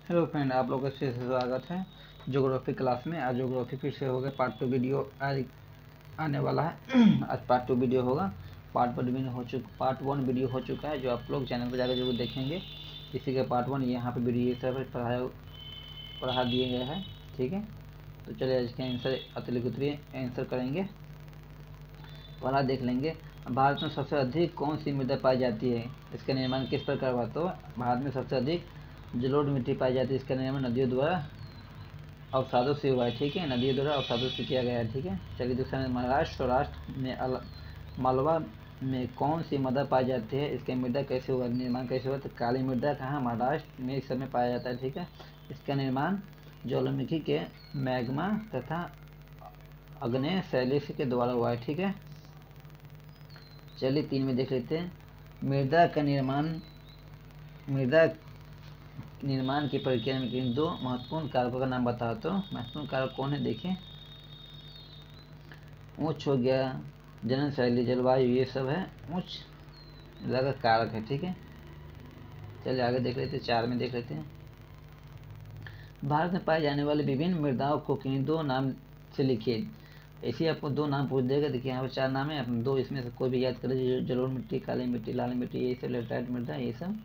Hello friend, आप लोगों का फिर से स्वागत है ज्योग्राफी क्लास में। आज ज्योग्राफी फिर से होगा, पार्ट 2 वीडियो आज आने वाला है। आज पार्ट 2 वीडियो होगा। पार्ट 1 वीडियो हो चुका है, जो आप लोग चैनल पर जाकर जरूर देखेंगे। इसी का पार्ट 1 यहाँ पे वीडियो सब पढ़ा दिए गए हैं। ठीक है, तो चलिए आज के आंसर अतलिक उतरिए आंसर करेंगे। पढ़ा देख लेंगे। भारत में सबसे अधिक कौन सी मृदा पाई जाती है? इसका निर्माण किस प्रकार हुआ? तो भारत में सबसे अधिक जलोढ़ मिट्टी पाई जाती है। इसका निर्माण नदियों द्वारा अवसादों से हुआ है। ठीक है, नदियों द्वारा अवसादों से किया गया है। ठीक है, चलिए दूसरा में महाराष्ट्र सौराष्ट्र में मालवा में कौन सी मृदा पाई जाती है? इसका मृदा कैसे हुआ, निर्माण कैसे हुआ? तो काली मृदा कहाँ? महाराष्ट्र में इस समय पाया जाता है। ठीक है, इसका निर्माण ज्वालामुखी के मैग्मा तथा अग्नेय शैली के द्वारा हुआ है। ठीक है, चलिए 3 में देख लेते हैं। मृदा निर्माण की प्रक्रिया में किन 2 महत्वपूर्ण कारकों का नाम बताओ? तो महत्वपूर्ण कारक कौन है? देखिए, उच्च हो गया, जनन शैली, जलवायु, ये सब है उच्च मृदा का कारक है। ठीक है, चलिए आगे देख लेते हैं। 4 में देख लेते हैं। भारत में पाए जाने वाले विभिन्न मृदाओं को किन 2 नाम से लिखिए? ऐसे आपको 2 नाम पूछ देगा। देखिए यहाँ पर 4 नाम है, आप 2 इसमें से कोई भी याद करें। जलोढ़ मिट्टी, काली मिट्टी, लाल मिट्टी, ये सब लेटराइट मृदा, ये सब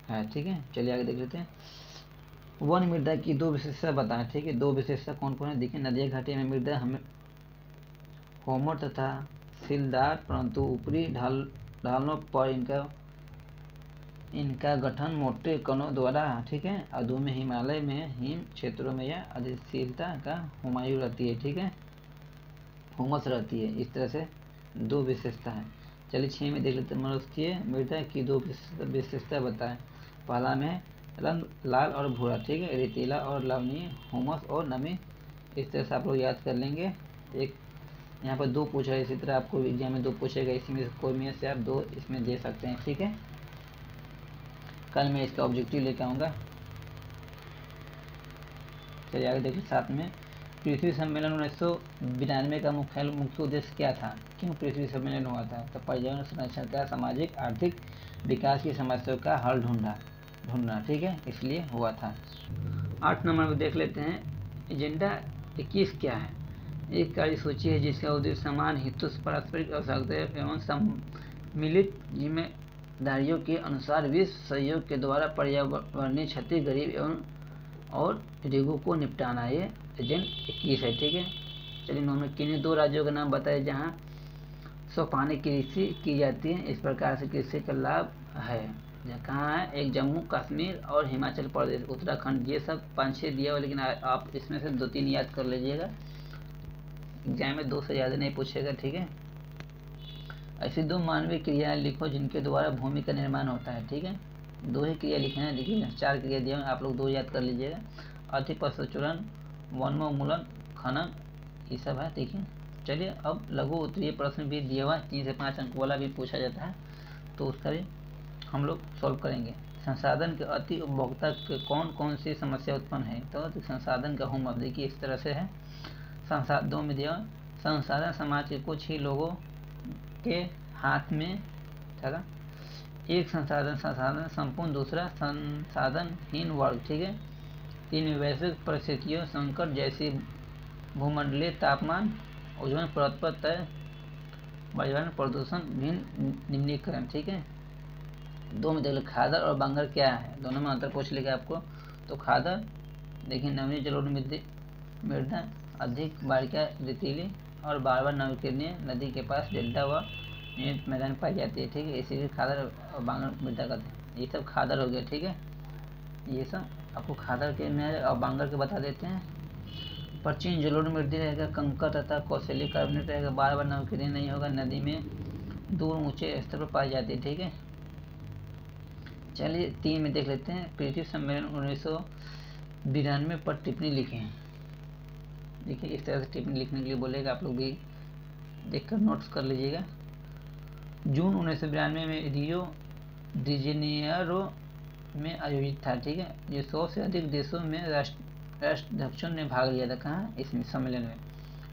है। ठीक है, चलिए आगे देख लेते हैं। वन मृदा की 2 विशेषता बताएं। ठीक है, 2 विशेषता कौन कौन है? देखिए, नदिया घाटी में मृदा हमें होमर तथा सिलदार, परंतु ऊपरी ढालों पर इनका गठन मोटे कणों द्वारा। ठीक है, अधु में हिमालय में हिम क्षेत्रों में यह अधिशीलता का हुमायूं रहती है। ठीक है, हुमस रहती है। इस तरह से 2 विशेषता है। चलिए 6 में देख लेते हैं। मरुस्थलीय मृदा की 2 विशेषता बताएं। पहला में रंग लाल और भूरा। ठीक है, रेतीला और लवणीय, हुमस और नमी। इस तरह से आप लोग याद कर लेंगे। एक यहाँ पर 2 पूछ रहा है, इसी तरह आपको एग्जाम में 2 पूछेगा, इसी में से कोई में से आप 2 इसमें दे सकते हैं। ठीक है, कल मैं इसका ऑब्जेक्टिव लेकर आऊँगा। चलिए आगे देखिए 7 में। पृथ्वी सम्मेलन 1992 का मुख्य उद्देश्य क्या था? क्यों पृथ्वी सम्मेलन हुआ था? तो पर्यावरण संरक्षण का, सामाजिक आर्थिक विकास की समस्याओं का हल ढूंढना। ठीक है, इसलिए हुआ था। 8 नंबर में देख लेते हैं। एजेंडा 21 क्या है? एक कार्यसूची है जिसका उद्देश्य समान हितों, पारस्परिक आवश्यकता एवं सम्मिलित जिम्मेदारियों के अनुसार विश्व सहयोग के द्वारा पर्यावरणीय क्षति, गरीब एवं और रोगों को निपटाना। ये एजेंडा 21 है। ठीक है, चलिए 9 में किन्हीं 2 राज्यों का नाम बताए जहाँ सोपानी कृषि की जाती है? इस प्रकार से कृषि का लाभ है कहाँ है? एक जम्मू कश्मीर और हिमाचल प्रदेश, उत्तराखंड। ये सब 5-6 दिया हुआ, लेकिन आप इसमें से 2-3 याद कर लीजिएगा। एग्जाम में 2 से ज़्यादा नहीं पूछेगा। ठीक है, ऐसी 2 मानवीय क्रियाएं लिखो जिनके द्वारा भूमि का निर्माण होता है। ठीक है, 2 ही क्रिया लिखना है। देखिए 4 क्रिया दिया है, आप लोग 2 याद कर लीजिएगा। अति प्रसुरण, वनोन्मूलन, खनन, ये सब है। देखिए, चलिए अब लघु उत्तरीय प्रश्न भी दिया हुआ है, 3 से 5 अंक वाला भी पूछा जाता है, तो उसका भी हम लोग सॉल्व करेंगे। संसाधन के अति उपभोक्ता के कौन कौन सी समस्या उत्पन्न है? तो संसाधन का होम। अब देखिए इस तरह से है। संसाधनों में दिया, संसाधन समाज के कुछ ही लोगों के हाथ में था। एक संसाधन संपूर्ण, दूसरा संसाधनहीन वर्ग। ठीक है, 3 वैश्विक परिस्थितियों, संकट जैसी भूमंडलीय तापमान, ओजोन परत पर तय, पर्यावरण प्रदूषण, भिन्न निम्नीकरण। ठीक है, 2 में देख लो। खादर और बंगर क्या है? दोनों में अंतर पूछ लेगा आपको। तो खादर देखिए नवीन जलोढ़ मृदा, अधिक बारिका, रेतीली और बार नवकीर्णीय, नदी के पास डेल्टा व नियमित मैदान पाई जाती है। ठीक है, इसीलिए खादर और बांगर मृदा कहते हैं। ये सब खादर हो गया। ठीक है, ये सब आपको खादर के में और बांगर के बता देते हैं। प्राचीन जलोढ़ मृदा रहेगा, कंकर तथा कौशली कार्बोनेट रहेगा, बार नवकीर्णीय नहीं होगा, नदी में दूर ऊंचे स्तर पर पाई जाती है। ठीक है, चलिए 3 में देख लेते हैं। पृथ्वी सम्मेलन 1992 पर टिप्पणी लिखें। देखिए इस तरह से टिप्पणी लिखने के लिए बोलेगा, आप लोग भी देखकर नोट्स कर लीजिएगा। जून 1992 में रियो डी जेनेरो में आयोजित था। ठीक है, ये 100 से अधिक देशों में राष्ट्राध्यक्षों ने भाग लिया था। कहाँ? इस सम्मेलन में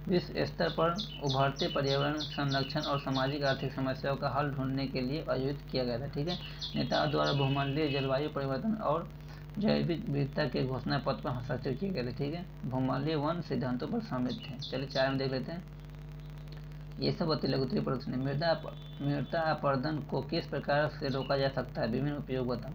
विश्व स्तर पर उभरते पर्यावरण संरक्षण और सामाजिक आर्थिक समस्याओं का हल ढूंढने के लिए आयोजित किया गया था। ठीक है, नेताओं द्वारा भूमंडलीय जलवायु परिवर्तन और जैविक विविधता के घोषणा पत्र पर हस्ताक्षर किए गए थे। ठीक है, भूमंडलीय वन सिद्धांतों पर सम्मिलित थे। चलिए 4 में देख लेते हैं। ये सब अति लघुत्तरीय प्रदूषण है। मृदा अपरदन को किस प्रकार से रोका जा सकता है, विभिन्न उपयोग बताओ।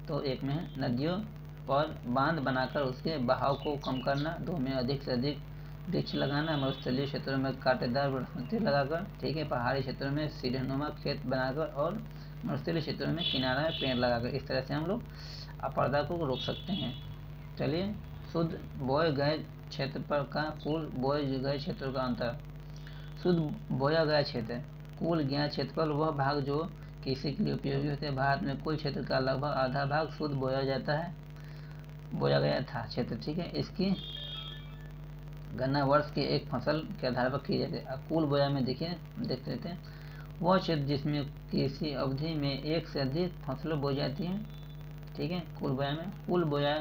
तो 1 में है नदियों पर बांध बनाकर उसके बहाव को कम करना। 2 में अधिक से अधिक वृक्ष लगाना, मरुस्थलीय क्षेत्रों में कांटेदार वनस्पति लगाकर। ठीक है, पहाड़ी क्षेत्रों में सीढ़ीनुमा खेत बनाकर और मरुस्थलीय क्षेत्रों में किनारा में पेड़ लगाकर। इस तरह से हम लोग अपरदा को रोक सकते हैं। चलिए, शुद्ध बोए गए क्षेत्रफल का कुल बोए गए क्षेत्रों का अंतर। शुद्ध बोया गया क्षेत्र, कुल ज्ञात क्षेत्रफल वह भाग जो कृषि के लिए उपयोगी होते हैं। भारत में कुल क्षेत्र का लगभग आधा भाग शुद्ध बोया गया था क्षेत्र। ठीक है, इसकी गणना वर्ष के एक फसल के आधार पर की जाती है। कुल बोया में देख लेते हैं, वह क्षेत्र जिसमें कृषि अवधि में एक से अधिक फसलें बोई जाती हैं। ठीक है, कुल बोया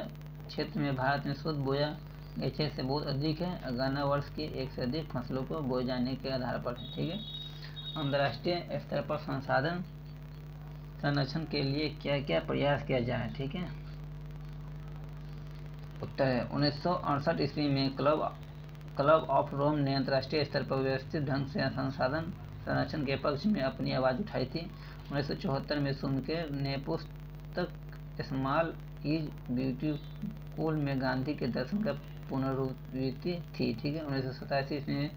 क्षेत्र में भारत में शुद्ध बोया गए क्षेत्र से बहुत अधिक है। गणना वर्ष के एक से अधिक फसलों को बोए जाने के आधार पर है। ठीक है, अंतर्राष्ट्रीय स्तर पर संसाधन संरक्षण के लिए क्या क्या प्रयास किया जाए। ठीक है, उत्तर है 1968 ईस्वी में क्लब ऑफ रोम ने अंतर्राष्ट्रीय स्तर पर व्यवस्थित ढंग से संसाधन संरक्षण के पक्ष में अपनी आवाज़ उठाई थी। 1974 में सुनकेर ने पुस्तक स्मॉल इज ब्यूटीफुल में गांधी के दर्शन का पुनरावृत्ति थी। ठीक है, 1987 में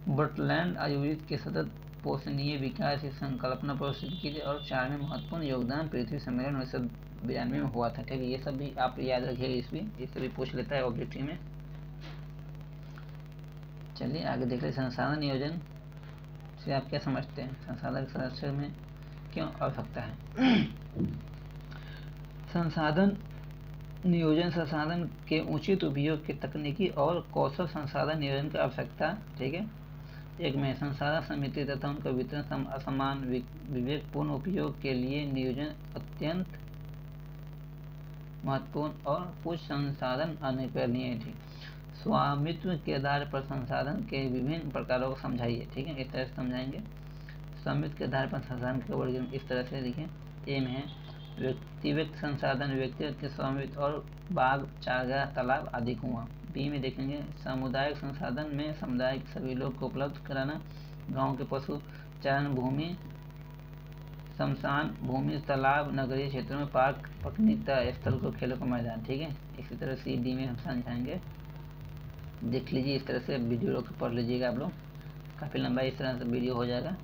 बर्टलैंड आयुर्वेद के सतत पोषणीय विकास की संकल्पना प्रस्तुत की थी। और 4 में महत्वपूर्ण योगदान पृथ्वी सम्मेलन 1992 में हुआ था। ठीक है, ये सब भी आप याद रखिएगा, इससे भी पूछ लेता है ऑब्जेक्टिव में। चलिए आगे देख ले, संसाधन नियोजन से आप क्या समझते हैं, संसाधन संरक्षण में क्यों आवश्यकता है। संसाधन नियोजन संसाधन के उचित उपयोग के तकनीकी और कौशल संसाधन नियोजन की आवश्यकता। ठीक है, 1 में संसाधन समिति तथा उनका वितरण असमान विवेकपूर्ण उपयोग के लिए नियोजन अत्यंत महत्वपूर्ण और कुछ संसाधन अनुकरणीय है। ठीक, स्वामित्व के आधार पर संसाधन के विभिन्न प्रकारों को समझाइए। ठीक है, इस तरह से समझाएंगे। स्वामित्व के आधार पर संसाधन के वर्गीकरण इस तरह से देखिए। ए में है व्यक्तिगत संसाधन, व्यक्तिगत के स्वामित्व और बाग, चारागाह, तालाब आदि कुआं। बी में देखेंगे सामुदायिक संसाधन में समुदाय के सभी लोग को उपलब्ध कराना, गांव के पशु चारण भूमि, शमशान भूमि, तालाब, नगरीय क्षेत्रों में पार्क, पिकनिक स्थल को, खेलों का मैदान। ठीक है, इसी तरह सी डी में हम समझाएंगे। देख लीजिए, इस तरह से वीडियो रोक पढ़ लीजिएगा आप लोग, काफ़ी लंबा इस तरह से वीडियो हो जाएगा।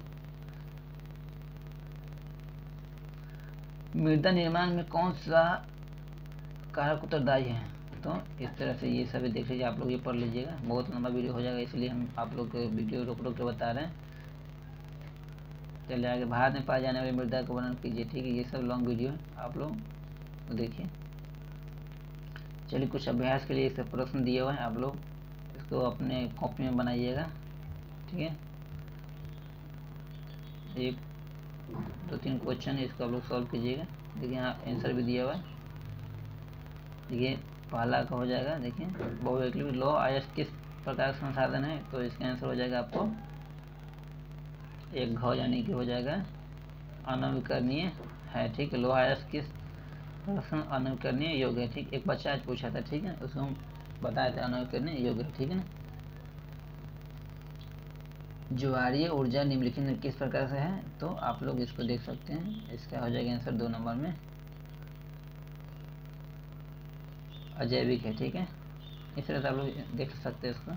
मृदा निर्माण में कौन सा कारक उत्तरदायी है, तो इस तरह से ये सभी देख लीजिए, आप लोग ये पढ़ लीजिएगा, बहुत लंबा वीडियो हो जाएगा, इसलिए हम आप लोग को वीडियो रोक के बता रहे हैं। चलिए आगे, भारत में पाए जाने वाली मृदा का वर्णन कीजिए। ठीक है, ये सब लॉन्ग वीडियो है, आप लोग देखिए। चलिए कुछ अभ्यास के लिए इस प्रश्न दिए हुए हैं, आप लोग इसको अपने कॉपी में बनाइएगा। ठीक है, 1 2 3 क्वेश्चन है, इसको आप लोग सॉल्व कीजिएगा। देखिए यहाँ आंसर भी दिया हुआ है। देखिए पहला का हो जाएगा, देखिए बहुविकल्पी लौह अयस्क किस प्रकार का संसाधन है, तो इसका आंसर हो जाएगा आपको 1 घ, यानी कि हो जाएगा अनवीकरणीय है। ठीक है, लौह अयस्क किस अनवीकरणीय योग्य है। ठीक, एक बच्चा आज पूछा था। ठीक है, उसको हम बताए थे अनवीकरणीय योग्य है। ठीक है ना, ज्वारीय ऊर्जा निम्नलिखित में किस प्रकार से है, तो आप लोग इसको देख सकते हैं। इसका हो जाएगा आंसर 2 नंबर में अजैविक है। ठीक है, इस तरह से आप लोग देख सकते हैं इसको।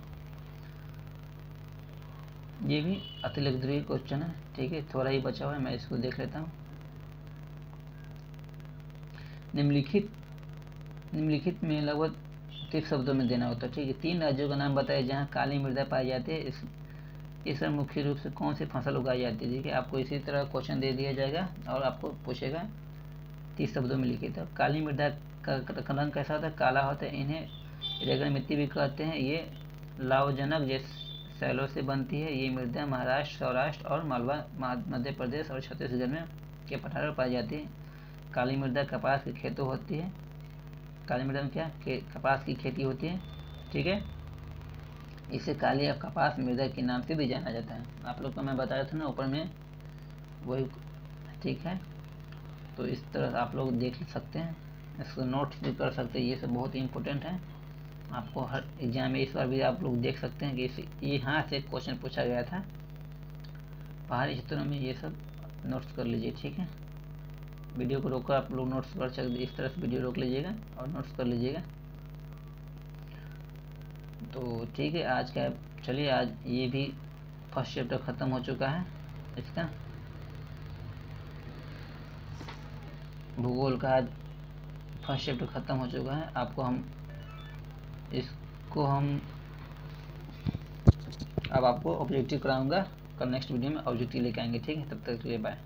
ये भी अतिलक्षणीय क्वेश्चन है। ठीक है, थोड़ा ही बचा हुआ है, मैं इसको देख लेता हूँ। निम्नलिखित में लगभग 30 शब्दों में देना होता है। ठीक है, 3 राज्यों का नाम बताए जहाँ काली मृदा पाई जाती है। इस मुख्य रूप से कौन सी फसल उगाई जाती है। ठीक है, आपको इसी तरह क्वेश्चन दे दिया जाएगा और आपको पूछेगा 30 शब्दों में लिखिए। तो काली मृदा का रंग कैसा होता है, काला होता है। इन्हें रेगन मिट्टी भी कहते हैं। ये लावजनक जैसे सैलों से बनती है। ये मृदा महाराष्ट्र, सौराष्ट्र और मालवा, मध्य प्रदेश और छत्तीसगढ़ में के पठारों में पाई जाती है। काली मृदा कपास की खेती होती है। काली मृदा में क्या कपास की खेती होती है। ठीक है, इसे काली या कपास मृदा के नाम से भी जाना जाता है। आप लोग को मैं बताया था ना ऊपर में, वही। ठीक है, तो इस तरह आप लोग देख सकते हैं इसको नोट्स भी कर सकते हैं। ये सब बहुत ही इंपॉर्टेंट है, आपको हर एग्जाम में इस बार भी आप लोग देख सकते हैं कि यहाँ से क्वेश्चन पूछा गया था पहाड़ी क्षेत्रों में। ये सब नोट्स कर लीजिए, ठीक है। वीडियो को रोककर आप लोग नोट्स कर सकते, इस तरह से वीडियो रोक लीजिएगा और नोट्स कर लीजिएगा। तो ठीक है, आज का चलिए, आज ये भी फर्स्ट चैप्टर ख़त्म हो चुका है इसका, भूगोल का आज फर्स्ट चैप्टर ख़त्म हो चुका है। आपको हम इसको अब आपको ऑब्जेक्टिव कराऊंगा, कल नेक्स्ट वीडियो में ऑब्जेक्टिव लेके आएंगे, ठीक है। तब तक के लिए बाय।